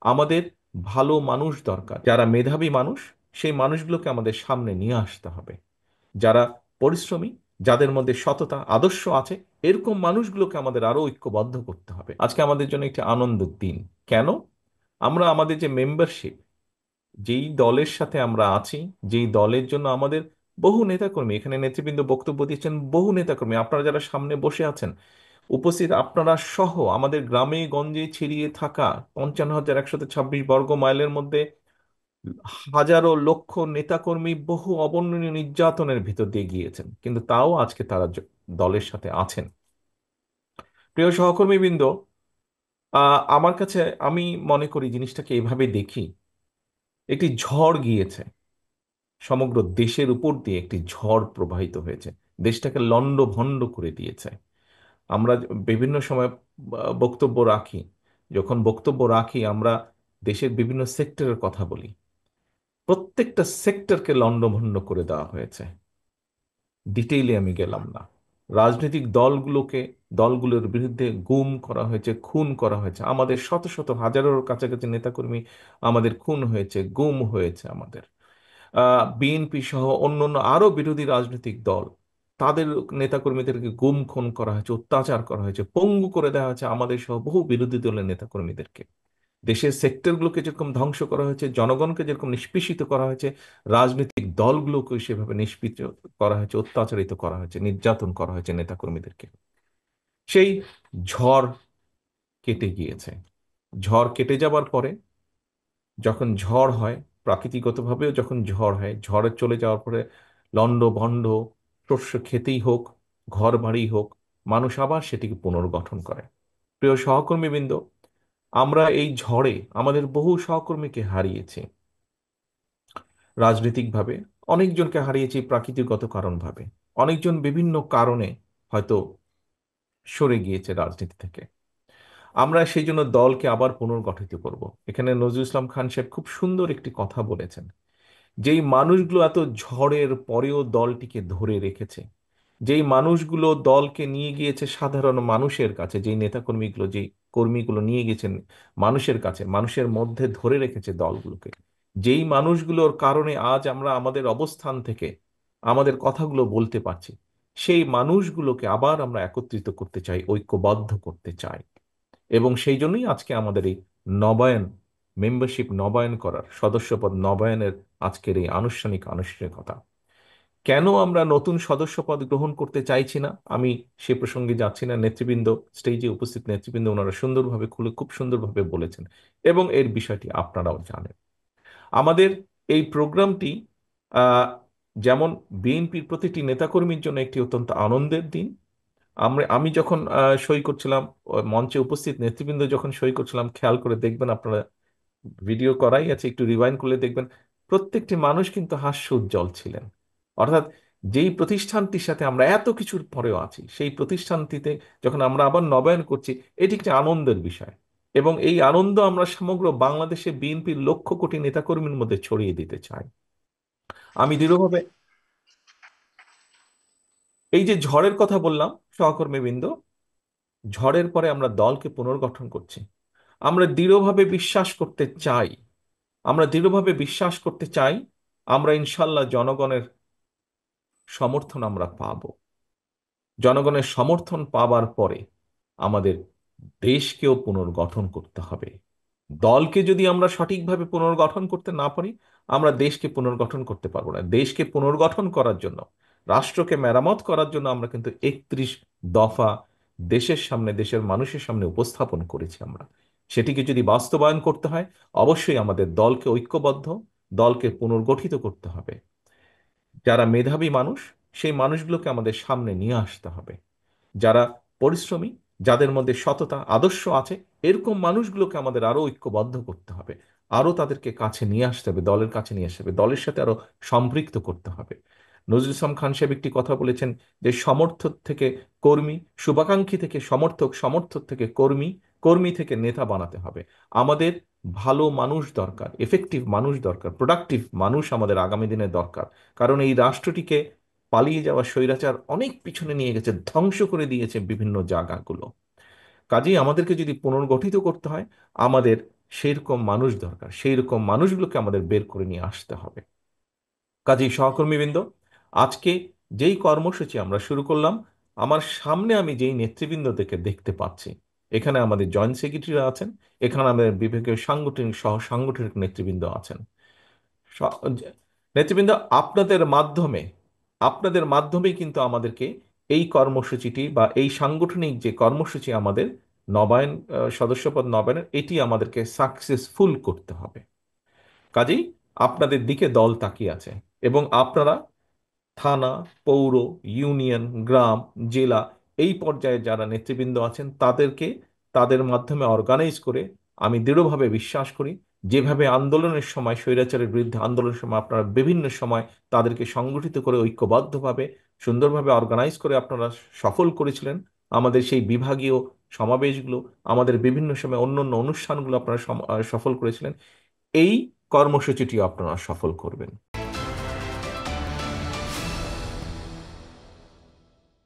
আমাদের ভালো মানুষ দরকার, যারা মেধাবী মানুষ, সেই মানুষগুলোকে আমাদের সামনে নিয়ে আসতে হবে। যারা পরিশ্রমী, যাদের মধ্যে সততা আদর্শ আছে, এরকম মানুষগুলোকে আমাদের আরো ঐক্যবদ্ধ করতে হবে। আজকে আমাদের জন্য একটি আনন্দের দিন। কেন? আমরা আমাদের যে মেম্বারশিপ, যেই দলের সাথে আমরা আছি, যেই দলের জন্য আমাদের বহু নেতাকর্মী, এখানে নেতৃবৃন্দ বক্তব্য দিচ্ছেন, বহু নেতাকর্মী, আপনারা যারা সামনে বসে আছেন, উপস্থিত আপনারা সহ আমাদের গ্রামে গঞ্জে ছড়িয়ে থাকা 55,126 বর্গ মাইলের মধ্যে হাজারো লক্ষ নেতাকর্মী বহু অবর্ণনীয় নির্যাতনের ভিতর দিয়ে গিয়েছেন, কিন্তু তাও আজকে তারা দলের সাথে আছেন। প্রিয় সহকর্মীবৃন্দ, আমার কাছে, আমি মনে করি জিনিসটাকে এইভাবে দেখি, একটি ঝড় গিয়েছে, সমগ্র দেশের উপর দিয়ে একটি ঝড় প্রবাহিত হয়েছে, দেশটাকে লন্ডভন্ড করে দিয়েছে। আমরা বিভিন্ন সময় বক্তব্য রাখি, যখন বক্তব্য রাখি আমরা দেশের বিভিন্ন সেক্টরের কথা বলি, প্রত্যেকটা সেক্টরকে লন্ডভন্ড করে দেওয়া হয়েছে। ডিটেইলে আমি গেলাম না। রাজনৈতিক দলগুলোর বিরুদ্ধে গুম করা হয়েছে, খুন করা হয়েছে, আমাদের শত শত হাজারের কাছাকাছি নেতাকর্মী আমাদের খুন হয়েছে, গুম হয়েছে আমাদের। বিএনপি সহ অন্যান্য আরো বিরোধী রাজনৈতিক দল, তাদের নেতাকর্মীদেরকে গুম খুন করা হয়েছে, অত্যাচার করা হয়েছে, পঙ্গু করে দেওয়া হয়েছে আমাদের সহ বহু বিরোধী দলের নেতাকর্মীদেরকে। দেশের সেক্টরগুলোকে যেরকম ধ্বংস করা হয়েছে, জনগণকে যেরকম নিষ্পেষিত করা হয়েছে, রাজনৈতিক দলগুলোকে সেভাবে নিষ্পিত করা হয়েছে, অত্যাচারিত করা হয়েছে, নির্যাতন করা হয়েছে নেতাকর্মীদেরকে। সেই ঝড় কেটে গিয়েছে। ঝড় কেটে যাবার পরে, যখন ঝড় হয়, প্রাকৃতিকগতভাবেও যখন ঝড় হয়, ঝড়ে চলে যাওয়ার পরে লন্ডভন্ড শস্য খেতেই হোক, ঘর বাড়ি হোক, মানুষ আবার সেটিকে পুনর্গঠন করে। প্রিয় সহকর্মীবৃন্দ, আমরা এই ঝড়ে আমাদের বহু সহকর্মীকে হারিয়েছি রাজনৈতিকভাবে, অনেকজনকে হারিয়েছি প্রাকৃতিকগত কারণভাবে, অনেকজন বিভিন্ন কারণে হয়তো সরে গিয়েছে রাজনীতি থেকে। আমরা সেই জন্য দলকে আবার পুনর্গঠিত করব। এখানে নজরুল ইসলাম খান সাহেব খুব সুন্দর একটি কথা বলেছেন, যেই মানুষগুলো এত ঝড়ের পরেও দলটিকে ধরে রেখেছে, যেই মানুষগুলো দলকে নিয়ে গিয়েছে সাধারণ মানুষের কাছে, যেই নেতাকর্মীগুলো, যেই কর্মীগুলো নিয়ে গেছেন মানুষের কাছে, মানুষের মধ্যে ধরে রেখেছে দলগুলোকে, যেই মানুষগুলোর কারণে আজ আমরা আমাদের অবস্থান থেকে আমাদের কথাগুলো বলতে পারছি, সেই মানুষগুলোকে আবার আমরা একত্রিত করতে চাই, ঐক্যবদ্ধ করতে চাই। এবং সেই জন্যই আজকে আমাদের এই নবায়ন, মেম্বারশিপ নবায়ন করার, সদস্যপদ নবায়নের আজকের এই আনুষ্ঠানিকতা। কেন আমরা নতুন সদস্যপদ গ্রহণ করতে চাইছি না, আমি সে প্রসঙ্গে যাচ্ছি না। নেতৃবৃন্দ, স্টেজে উপস্থিত নেতৃবৃন্দ, ওনারা সুন্দরভাবে খুব সুন্দরভাবে বলেছেন, এবং এর বিষয়টি আপনারাও জানেন। আমাদের এই প্রোগ্রামটি আহ, যেমন বিএনপির প্রতিটি নেতাকর্মীর জন্য একটি অত্যন্ত আনন্দের দিন। আমি যখন সই করছিলাম, মঞ্চে উপস্থিত নেতৃবৃন্দ যখন সই করছিলাম, খেয়াল করে দেখবেন আপনারা, ভিডিও করাই আছে, একটু রিওয়াইন্ড করলে দেখবেন প্রত্যেকটি মানুষ কিন্তু হাস্য উজ্জ্বল ছিলেন। অর্থাৎ যেই প্রতিষ্ঠানটির সাথে আমরা এত কিছুর পরেও আছি, সেই প্রতিষ্ঠানটিতে যখন আমরা আবার নবায়ন করছি, এটি একটি আনন্দের বিষয়। এবং এই আনন্দ আমরা সমগ্র বাংলাদেশে বিএনপির লক্ষ কোটি নেতাকর্মীর মধ্যে ছড়িয়ে দিতে চাই। আমি দৃঢ়ভাবে, এই যে ঝড়ের কথা বললাম সহকর্মীবৃন্দ, ঝড়ের পরে আমরা দলকে পুনর্গঠন করছি। আমরা দৃঢ়ভাবে বিশ্বাস করতে চাই, আমরা দৃঢ়ভাবে বিশ্বাস করতে চাই, আমরা ইনশাল্লাহ জনগণের সমর্থন আমরা পাব। জনগণের সমর্থন পাবার পরে আমাদের দেশকেও পুনর্গঠন করতে হবে। দলকে যদি আমরা সঠিকভাবে পুনর্গঠন করতে না পারি, আমরা দেশকে পুনর্গঠন করতে পারবো না। দেশকে পুনর্গঠন করার জন্য, রাষ্ট্রকে মেরামত করার জন্য আমরা কিন্তু 31 দফা দেশের সামনে, দেশের মানুষের সামনে উপস্থাপন করেছি আমরা। সেটিকে যদি বাস্তবায়ন করতে হয়, অবশ্যই আমাদের দলকে ঐক্যবদ্ধ, দলকে পুনর্গঠিত করতে হবে। যারা মেধাবী মানুষ, সেই মানুষগুলোকে আমাদের সামনে নিয়ে আসতে হবে। যারা পরিশ্রমী, যাদের মধ্যে সততা আদর্শ আছে, এরকম মানুষগুলোকে আমাদের আরো ঐক্যবদ্ধ করতে হবে, আরো তাদেরকে কাছে নিয়ে আসতে হবে, দলের কাছে নিয়ে আসতে হবে, দলের সাথে আরো সম্পৃক্ত করতে হবে। নজরুল ইসলাম খান সাহেব একটি কথা বলেছেন, যে সমর্থক থেকে কর্মী, শুভাকাঙ্ক্ষী থেকে সমর্থক, সমর্থক থেকে কর্মী, কর্মী থেকে নেতা বানাতে হবে। আমাদের ভালো মানুষ দরকার, এফেক্টিভ মানুষ দরকার, প্রোডাক্টিভ মানুষ আমাদের আগামী দিনে দরকার। কারণ এই রাষ্ট্রটিকে পালিয়ে যাওয়া স্বৈরাচার অনেক পিছনে নিয়ে গেছে, ধ্বংস করে দিয়েছে বিভিন্ন জায়গাগুলো। কাজেই আমাদেরকে যদি পুনর্গঠিত করতে হয়, আমাদের সেই রকম মানুষ দরকার, সেই রকম মানুষগুলোকে আমাদের বের করে নিয়ে আসতে হবে। কাজেই সহকর্মীবৃন্দ, আজকে যেই কর্মসূচি আমরা শুরু করলাম, আমার সামনে আমি যেই নেতৃবৃন্দদেরকে দেখতে পাচ্ছি, এখানে আমাদের জয়েন্ট সেক্রেটারিরা আছেন, এখানে আমাদের বিভাগীয় সাংগঠনিক সহ সাংগঠনিক নেতৃবৃন্দ আছেন। স- নেতৃবৃন্দ, আপনাদের মাধ্যমে, আপনাদের মাধ্যমেই কিন্তু আমাদেরকে এই কর্মসূচিটি বা এই সাংগঠনিক যে কর্মসূচি আমাদের নবায়ন, সদস্যপদ নবায়নের, এটি আমাদেরকে সাকসেসফুল করতে হবে। কাজেই আপনাদের দিকে দল তাকিয়ে আছে, এবং আপনারা থানা, পৌর, ইউনিয়ন, গ্রাম, জেলা, এই পর্যায়ে যারা নেতৃবৃন্দ আছেন তাদেরকে তাদের মাধ্যমে অর্গানাইজ করে, আমি দৃঢ়ভাবে বিশ্বাস করি, যেভাবে আন্দোলনের সময়, স্বৈরাচারের বিরুদ্ধে আন্দোলনের সময় আপনারা বিভিন্ন সময় তাদেরকে সংগঠিত করে ঐক্যবদ্ধভাবে সুন্দরভাবে অর্গানাইজ করে আপনারা সফল করেছিলেন, আমাদের সেই বিভাগীয় সমাবেশগুলো, আমাদের বিভিন্ন সময় অন্য অন্য অনুষ্ঠানগুলো আপনারা সফল করেছিলেন, এই কর্মসূচিটিও আপনারা সফল করবেন।